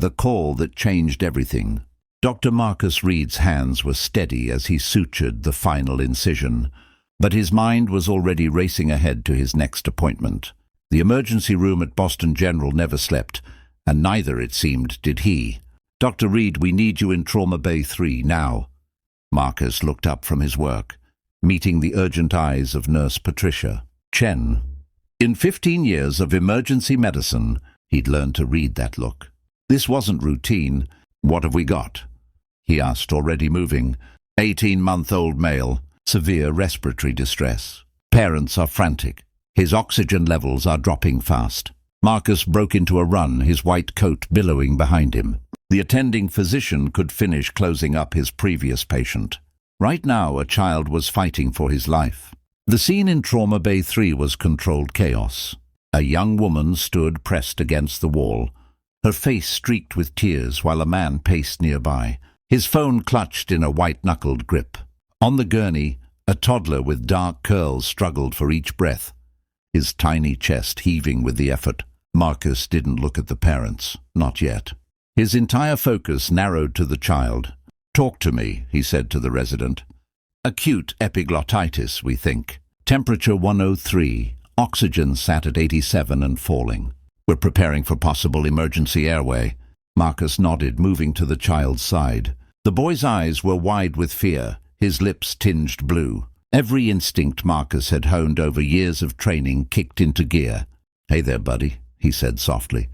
the call that changed everything. Dr. Marcus Reed's hands were steady as he sutured the final incision, but his mind was already racing ahead to his next appointment. The emergency room at Boston General never slept, and neither, it seemed, did he. "Dr. Reed, we need you in Trauma Bay 3, now." Marcus looked up from his work, meeting the urgent eyes of Nurse Patricia. Chen. In 15 years of emergency medicine, he'd learned to read that look. This wasn't routine. "What have we got?" he asked, already moving. 18-month-old male, severe respiratory distress. Parents are frantic. His oxygen levels are dropping fast. Marcus broke into a run, his white coat billowing behind him. The attending physician could finish closing up his previous patient. Right now, a child was fighting for his life. The scene in Trauma Bay 3 was controlled chaos. A young woman stood pressed against the wall, her face streaked with tears, while a man paced nearby, his phone clutched in a white-knuckled grip. On the gurney, a toddler with dark curls struggled for each breath, his tiny chest heaving with the effort. Marcus didn't look at the parents, not yet. His entire focus narrowed to the child. "Talk to me," he said to the resident. "Acute epiglottitis, we think. Temperature 103, oxygen sat at 87 and falling. We're preparing for possible emergency airway." Marcus nodded, moving to the child's side. The boy's eyes were wide with fear, his lips tinged blue. Every instinct Marcus had honed over years of training kicked into gear. "Hey there, buddy," he said softly,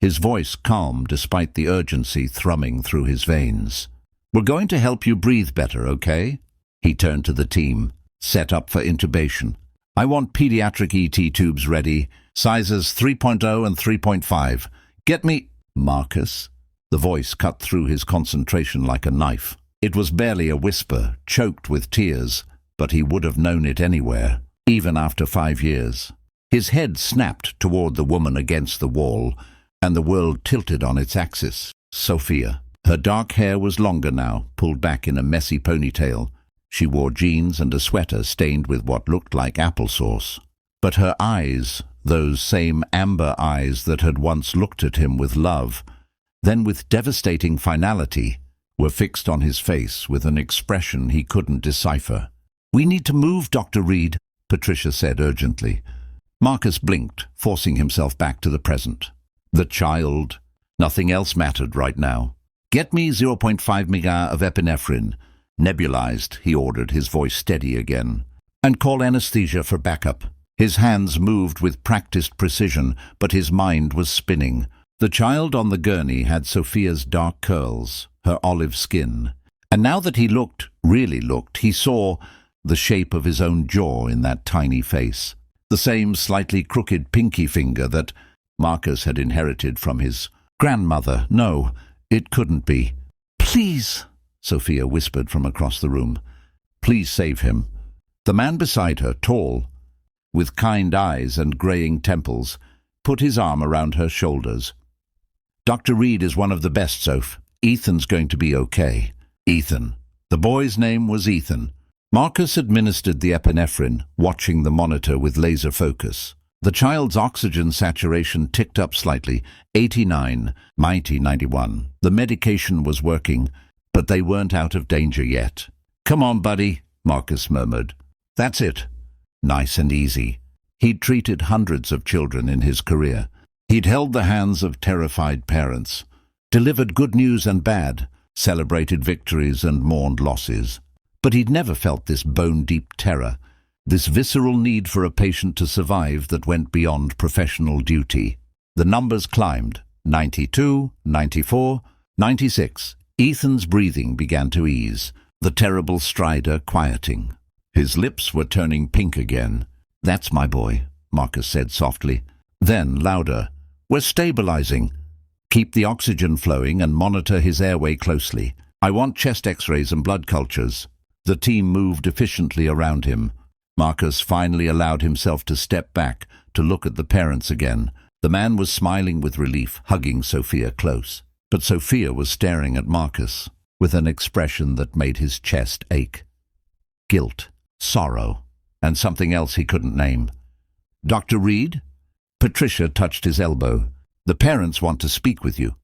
his voice calm despite the urgency thrumming through his veins. "We're going to help you breathe better, okay?" He turned to the team. "Set up for intubation. I want pediatric ET tubes ready, sizes 3.0 and 3.5. Get me—" "Marcus?" The voice cut through his concentration like a knife. It was barely a whisper, choked with tears, but he would have known it anywhere, even after 5 years. His head snapped toward the woman against the wall, and the world tilted on its axis. Sophia. Her dark hair was longer now, pulled back in a messy ponytail. She wore jeans and a sweater stained with what looked like applesauce. But her eyes, those same amber eyes that had once looked at him with love, then with devastating finality, were fixed on his face with an expression he couldn't decipher. "We need to move, Dr. Reed," Patricia said urgently. Marcus blinked, forcing himself back to the present. The child. Nothing else mattered right now. "Get me 0.5 mg of epinephrine. Nebulized," he ordered, his voice steady again. "And call anesthesia for backup." His hands moved with practiced precision, but his mind was spinning. The child on the gurney had Sophia's dark curls, her olive skin. And now that he looked, really looked, he saw the shape of his own jaw in that tiny face. The same slightly crooked pinky finger that Marcus had inherited from his grandmother. No, it couldn't be. "Please," Sophia whispered from across the room. "Please save him." The man beside her, tall, with kind eyes and graying temples, put his arm around her shoulders. "Dr. Reed is one of the best, Soph. Ethan's going to be okay." Ethan. The boy's name was Ethan. Marcus administered the epinephrine, watching the monitor with laser focus. The child's oxygen saturation ticked up slightly, 89, 91. The medication was working, but they weren't out of danger yet. "Come on, buddy," Marcus murmured. "That's it." Nice and easy. He'd treated hundreds of children in his career. He'd held the hands of terrified parents, delivered good news and bad, celebrated victories and mourned losses. But he'd never felt this bone-deep terror, this visceral need for a patient to survive that went beyond professional duty. The numbers climbed. 92, 94, 96. Ethan's breathing began to ease, the terrible stridor quieting. His lips were turning pink again. "That's my boy," Marcus said softly. Then, louder, "We're stabilizing. Keep the oxygen flowing and monitor his airway closely. I want chest x-rays and blood cultures." The team moved efficiently around him. Marcus finally allowed himself to step back, to look at the parents again. The man was smiling with relief, hugging Sophia close. But Sophia was staring at Marcus, with an expression that made his chest ache. Guilt, sorrow, and something else he couldn't name. "Dr. Reed?" Patricia touched his elbow. "The parents want to speak with you."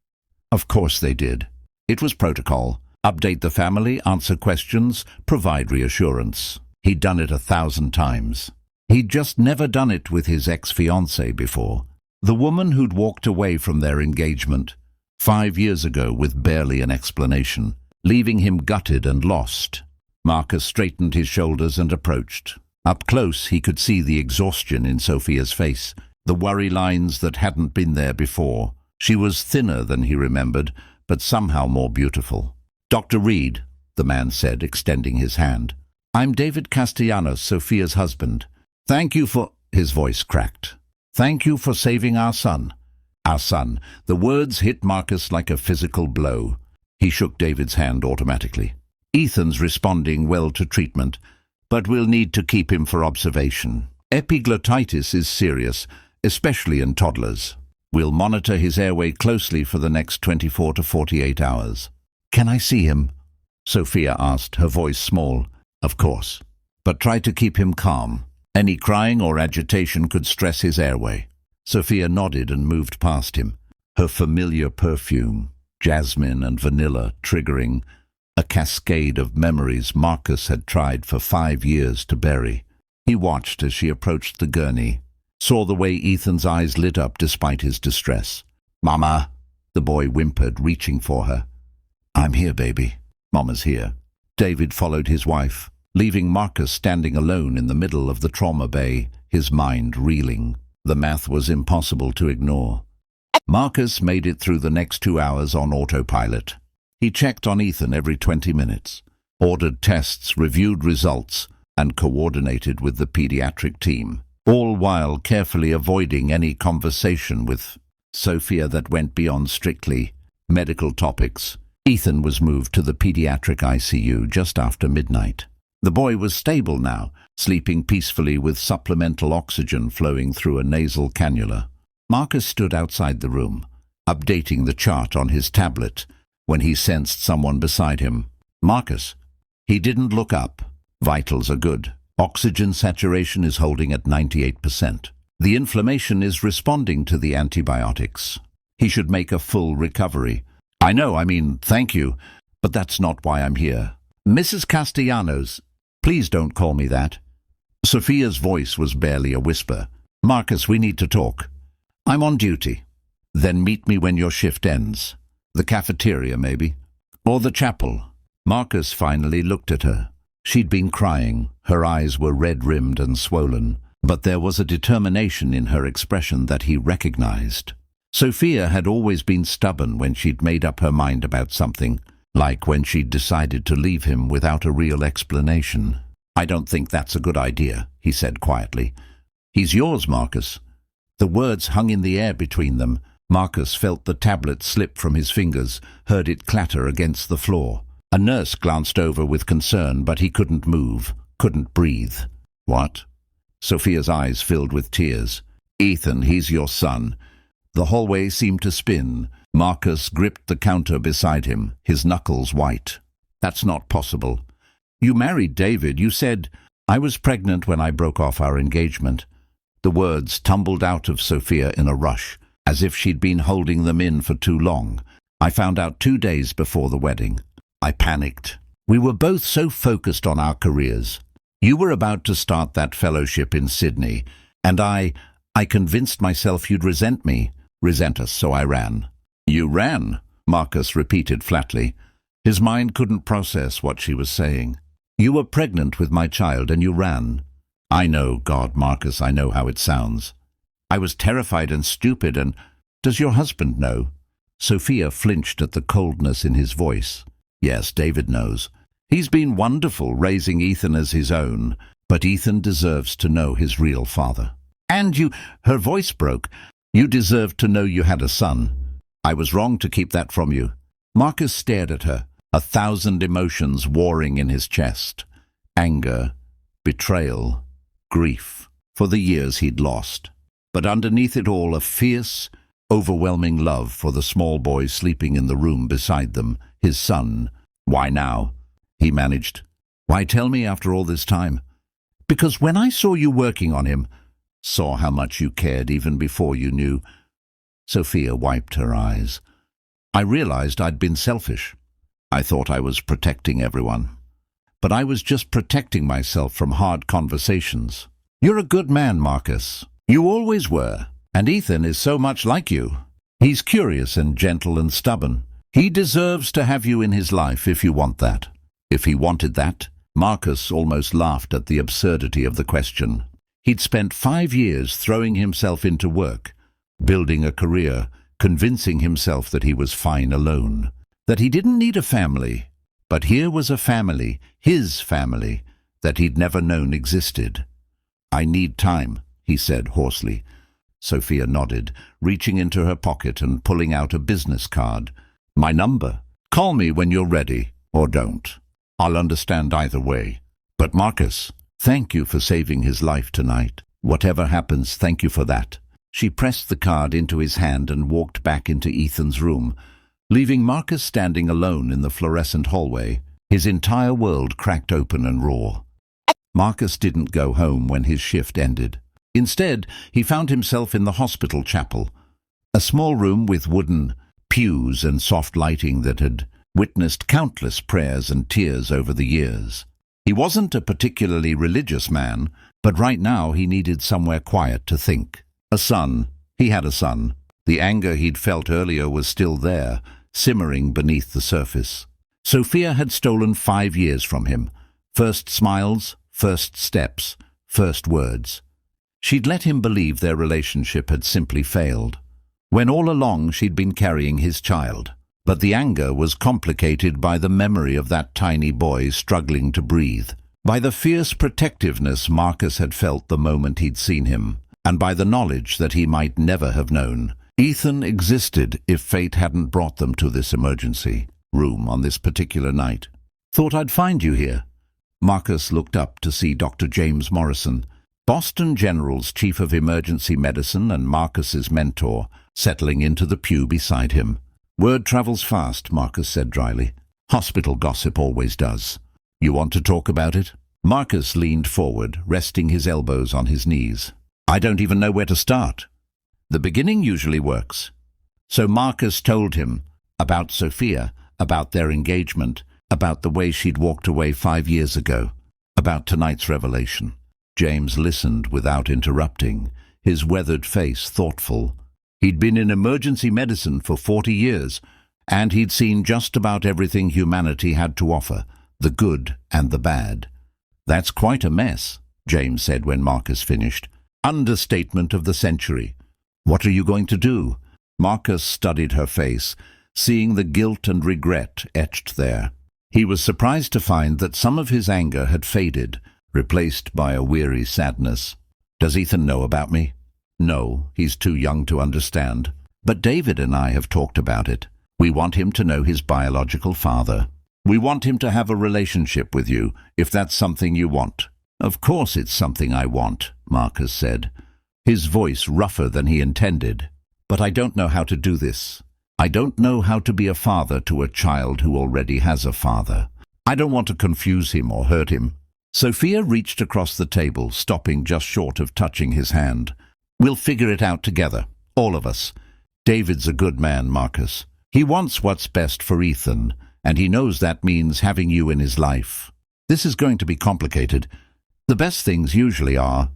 Of course they did. It was protocol. Update the family, answer questions, provide reassurance. He'd done it 1,000 times. He'd just never done it with his ex-fiancée before. The woman who'd walked away from their engagement 5 years ago with barely an explanation, leaving him gutted and lost. Marcus straightened his shoulders and approached. Up close, he could see the exhaustion in Sophia's face, the worry lines that hadn't been there before. She was thinner than he remembered, but somehow more beautiful. "Dr. Reed," the man said, extending his hand. "I'm David Castellanos, Sophia's husband. Thank you for—" His voice cracked. "Thank you for saving our son." Our son. The words hit Marcus like a physical blow. He shook David's hand automatically. "Ethan's responding well to treatment, but we'll need to keep him for observation. Epiglottitis is serious, especially in toddlers. We'll monitor his airway closely for the next 24 to 48 hours. "Can I see him?" Sophia asked, her voice small. "Of course. But try to keep him calm. Any crying or agitation could stress his airway." Sophia nodded and moved past him, her familiar perfume, jasmine and vanilla, triggering a cascade of memories Marcus had tried for 5 years to bury. He watched as she approached the gurney, saw the way Ethan's eyes lit up despite his distress. "Mama," the boy whimpered, reaching for her. "I'm here, baby. Mama's here." David followed his wife, leaving Marcus standing alone in the middle of the trauma bay, his mind reeling. The math was impossible to ignore. Marcus made it through the next 2 hours on autopilot. He checked on Ethan every 20 minutes, ordered tests, reviewed results, and coordinated with the pediatric team, all while carefully avoiding any conversation with Sophia that went beyond strictly medical topics. Ethan was moved to the pediatric ICU just after midnight. The boy was stable now, sleeping peacefully with supplemental oxygen flowing through a nasal cannula. Marcus stood outside the room, updating the chart on his tablet, when he sensed someone beside him. "Marcus." He didn't look up. "Vitals are good. Oxygen saturation is holding at 98%. The inflammation is responding to the antibiotics. He should make a full recovery." Thank you, but that's not why I'm here." "Mrs. Castellanos, please don't call me that." Sophia's voice was barely a whisper. "Marcus, we need to talk. I'm on duty." "Then meet me when your shift ends. The cafeteria, maybe? Or the chapel." Marcus finally looked at her. She'd been crying. Her eyes were red-rimmed and swollen, but there was a determination in her expression that he recognized. Sophia had always been stubborn when she'd made up her mind about something, like when she'd decided to leave him without a real explanation. "I don't think that's a good idea," he said quietly. "He's yours, Marcus." The words hung in the air between them. Marcus felt the tablet slip from his fingers, heard it clatter against the floor. A nurse glanced over with concern, but he couldn't move, couldn't breathe. "What?" Sophia's eyes filled with tears. "Ethan, he's your son." The hallway seemed to spin. Marcus gripped the counter beside him, his knuckles white. "That's not possible. You married David. You said—" "I was pregnant when I broke off our engagement." The words tumbled out of Sophia in a rush, as if she'd been holding them in for too long. "I found out 2 days before the wedding." I panicked. "We were both so focused on our careers. You were about to start that fellowship in Sydney, and I convinced myself you'd resent us, so I ran." "You ran?" Marcus repeated flatly. His mind couldn't process what she was saying. "You were pregnant with my child and you ran." "I know, God, Marcus, I know how it sounds. I was terrified and stupid and— Does your husband know?" Sophia flinched at the coldness in his voice. "Yes, David knows. He's been wonderful raising Ethan as his own, but Ethan deserves to know his real father." "And you—" Her voice broke. "You deserved to know you had a son. I was wrong to keep that from you." Marcus stared at her, 1,000 emotions warring in his chest. Anger, betrayal, grief, for the years he'd lost. But underneath it all, a fierce, overwhelming love for the small boy sleeping in the room beside them, his son. "Why now?" he managed. "Why tell me after all this time?" "Because when I saw you working on him—" "Saw how much you cared even before you knew." Sophia wiped her eyes. I realized I'd been selfish. I thought I was protecting everyone. But I was just protecting myself from hard conversations. You're a good man, Marcus. You always were. And Ethan is so much like you. He's curious and gentle and stubborn. He deserves to have you in his life if you want that. If he wanted that, Marcus almost laughed at the absurdity of the question. He'd spent 5 years throwing himself into work, building a career, convincing himself that he was fine alone, that he didn't need a family. But here was a family, his family, that he'd never known existed. "I need time," he said hoarsely. Sophia nodded, reaching into her pocket and pulling out a business card. "My number. Call me when you're ready, or don't. I'll understand either way. But Marcus, thank you for saving his life tonight. Whatever happens, thank you for that." She pressed the card into his hand and walked back into Ethan's room, leaving Marcus standing alone in the fluorescent hallway, his entire world cracked open and raw. Marcus didn't go home when his shift ended. Instead, he found himself in the hospital chapel, a small room with wooden pews and soft lighting that had witnessed countless prayers and tears over the years. He wasn't a particularly religious man, but right now he needed somewhere quiet to think. A son. He had a son. The anger he'd felt earlier was still there, simmering beneath the surface. Sophia had stolen 5 years from him. First smiles, first steps, first words. She'd let him believe their relationship had simply failed, when all along she'd been carrying his child. But the anger was complicated by the memory of that tiny boy struggling to breathe, by the fierce protectiveness Marcus had felt the moment he'd seen him, and by the knowledge that he might never have known Ethan existed if fate hadn't brought them to this emergency room on this particular night. "Thought I'd find you here." Marcus looked up to see Dr. James Morrison, Boston General's chief of emergency medicine and Marcus's mentor, settling into the pew beside him. "Word travels fast," Marcus said dryly. "Hospital gossip always does. You want to talk about it?" Marcus leaned forward, resting his elbows on his knees. "I don't even know where to start. The beginning usually works." So Marcus told him about Sophia, about their engagement, about the way she'd walked away 5 years ago, about tonight's revelation. James listened without interrupting, his weathered face thoughtful. He'd been in emergency medicine for 40 years, and he'd seen just about everything humanity had to offer, the good and the bad. "That's quite a mess," James said when Marcus finished. "Understatement of the century. What are you going to do?" Marcus studied her face, seeing the guilt and regret etched there. He was surprised to find that some of his anger had faded, replaced by a weary sadness. "Does Ethan know about me?" "No, he's too young to understand. But David and I have talked about it. We want him to know his biological father. We want him to have a relationship with you, if that's something you want." "Of course it's something I want," Marcus said, his voice rougher than he intended. "But I don't know how to do this. I don't know how to be a father to a child who already has a father. I don't want to confuse him or hurt him." Sophia reached across the table, stopping just short of touching his hand. "We'll figure it out together, all of us. David's a good man, Marcus. He wants what's best for Ethan, and he knows that means having you in his life. This is going to be complicated. The best things usually are."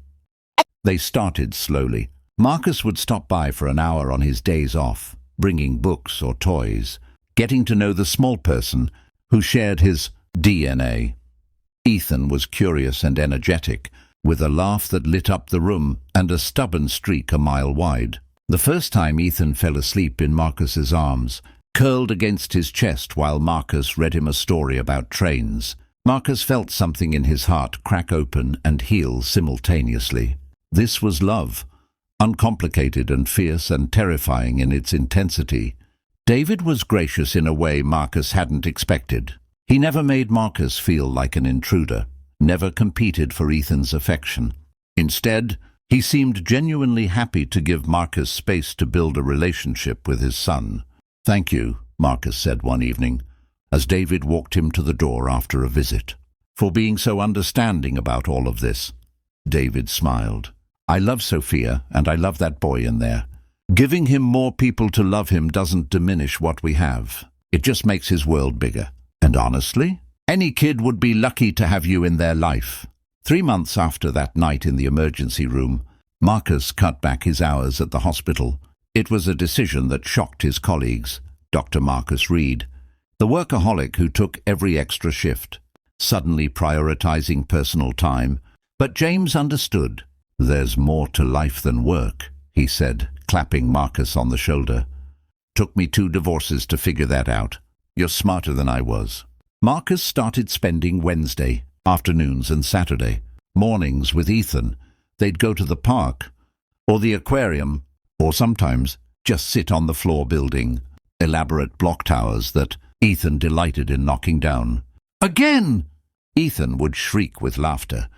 They started slowly. Marcus would stop by for an hour on his days off, bringing books or toys, getting to know the small person who shared his DNA. Ethan was curious and energetic, with a laugh that lit up the room and a stubborn streak a mile wide. The first time Ethan fell asleep in Marcus's arms, curled against his chest while Marcus read him a story about trains, Marcus felt something in his heart crack open and heal simultaneously. This was love, uncomplicated and fierce and terrifying in its intensity. David was gracious in a way Marcus hadn't expected. He never made Marcus feel like an intruder, never competed for Ethan's affection. Instead, he seemed genuinely happy to give Marcus space to build a relationship with his son. "Thank you," Marcus said one evening, as David walked him to the door after a visit, "for being so understanding about all of this." David smiled. "I love Sophia, and I love that boy in there. Giving him more people to love him doesn't diminish what we have. It just makes his world bigger. And honestly, any kid would be lucky to have you in their life. 3 months after that night in the emergency room, Marcus cut back his hours at the hospital. It was a decision that shocked his colleagues. Dr. Marcus Reed, the workaholic who took every extra shift, suddenly prioritizing personal time. But James understood. "There's more to life than work," he said, clapping Marcus on the shoulder. "Took me 2 divorces to figure that out. You're smarter than I was." Marcus started spending Wednesday afternoons and Saturday mornings with Ethan. They'd go to the park or the aquarium, or sometimes just sit on the floor building elaborate block towers that Ethan delighted in knocking down. "Again!" Ethan would shriek with laughter,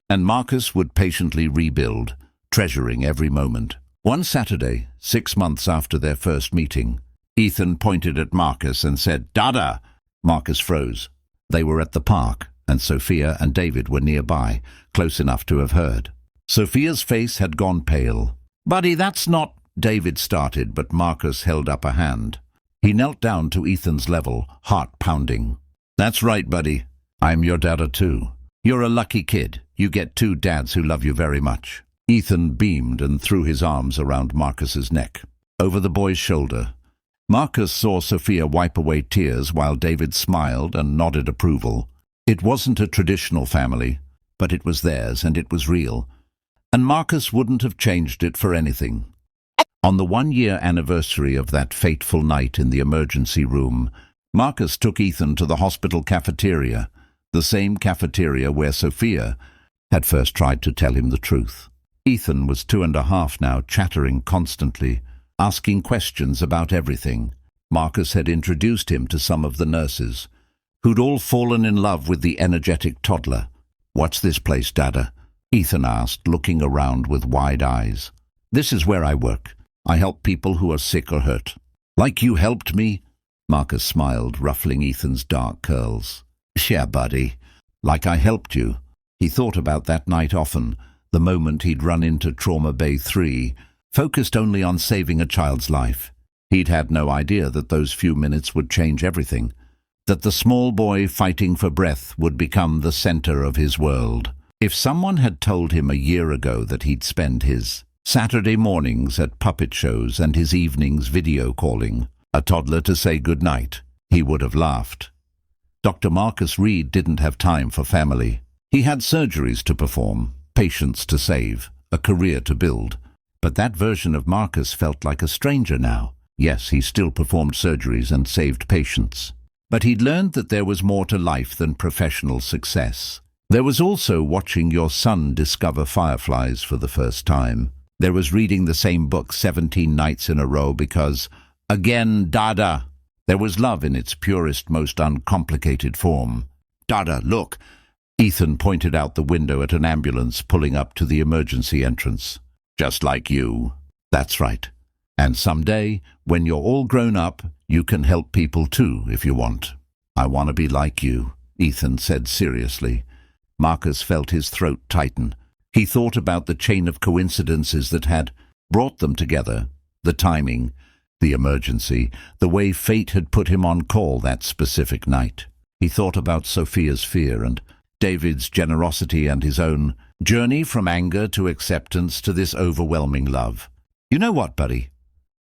and Marcus would patiently rebuild, treasuring every moment. One Saturday, 6 months after their first meeting, Ethan pointed at Marcus and said, "Dada!" Marcus froze. They were at the park, and Sophia and David were nearby, close enough to have heard. Sophia's face had gone pale. "Buddy, that's not—" David started, but Marcus held up a hand. He knelt down to Ethan's level, heart pounding. "That's right, buddy. I'm your dada too. You're a lucky kid. You get 2 dads who love you very much." Ethan beamed and threw his arms around Marcus's neck. Over the boy's shoulder, Marcus saw Sophia wipe away tears while David smiled and nodded approval. It wasn't a traditional family, but it was theirs and it was real, and Marcus wouldn't have changed it for anything. On the 1-year anniversary of that fateful night in the emergency room, Marcus took Ethan to the hospital cafeteria, the same cafeteria where Sophia had first tried to tell him the truth. Ethan was 2.5 now, chattering constantly, asking questions about everything. Marcus had introduced him to some of the nurses, who'd all fallen in love with the energetic toddler. "What's this place, Dada?" Ethan asked, looking around with wide eyes. "This is where I work. I help people who are sick or hurt." "Like you helped me?" Marcus smiled, ruffling Ethan's dark curls. "Yeah, buddy. Like I helped you." He thought about that night often, the moment he'd run into Trauma Bay 3, focused only on saving a child's life. He'd had no idea that those few minutes would change everything, that the small boy fighting for breath would become the center of his world. If someone had told him a year ago that he'd spend his Saturday mornings at puppet shows and his evenings video calling a toddler to say goodnight, he would have laughed. Dr. Marcus Reed didn't have time for family. He had surgeries to perform, patients to save, a career to build. But that version of Marcus felt like a stranger now. Yes, he still performed surgeries and saved patients. But he'd learned that there was more to life than professional success. There was also watching your son discover fireflies for the first time. There was reading the same book 17 nights in a row because, again, Dada. There was love in its purest, most uncomplicated form. "Dada, look!" Ethan pointed out the window at an ambulance pulling up to the emergency entrance. "Just like you." "That's right. And someday, when you're all grown up, you can help people too, if you want." "I want to be like you," Ethan said seriously. Marcus felt his throat tighten. He thought about the chain of coincidences that had brought them together, the timing, the emergency, the way fate had put him on call that specific night. He thought about Sophia's fear and David's generosity and his own journey from anger to acceptance to this overwhelming love. "You know what, buddy?"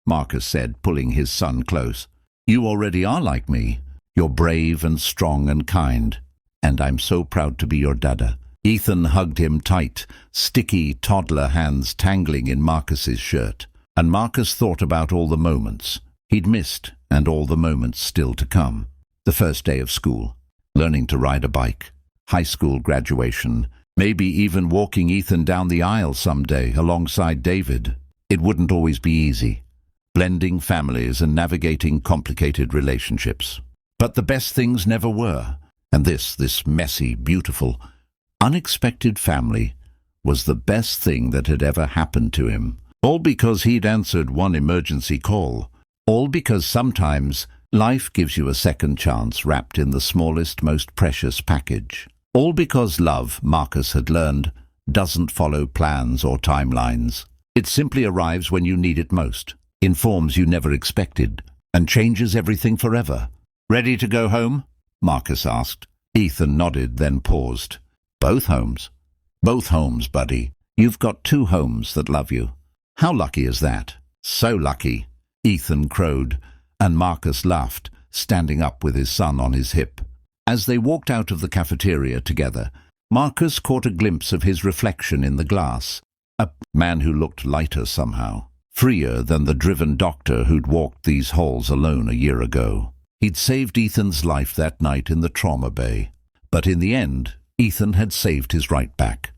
Marcus said, pulling his son close. "You already are like me. You're brave and strong and kind. And I'm so proud to be your dada." Ethan hugged him tight, sticky toddler hands tangling in Marcus's shirt. And Marcus thought about all the moments he'd missed and all the moments still to come. The first day of school, learning to ride a bike, high school graduation, maybe even walking Ethan down the aisle someday alongside David. It wouldn't always be easy, blending families and navigating complicated relationships. But the best things never were. And this messy, beautiful, unexpected family was the best thing that had ever happened to him. All because he'd answered one emergency call. All because sometimes life gives you a second chance wrapped in the smallest, most precious package. All because love, Marcus had learned, doesn't follow plans or timelines. It simply arrives when you need it most. in forms you never expected, and changes everything forever. Ready to go home? Marcus asked. Ethan nodded, then paused. Both homes? Both homes, buddy. You've got two homes that love you. How lucky is that? So lucky, Ethan crowed, and Marcus laughed, standing up with his son on his hip. As they walked out of the cafeteria together, Marcus caught a glimpse of his reflection in the glass, a man who looked lighter somehow, freer than the driven doctor who'd walked these halls alone a year ago. He'd saved Ethan's life that night in the trauma bay, but in the end, Ethan had saved his right back.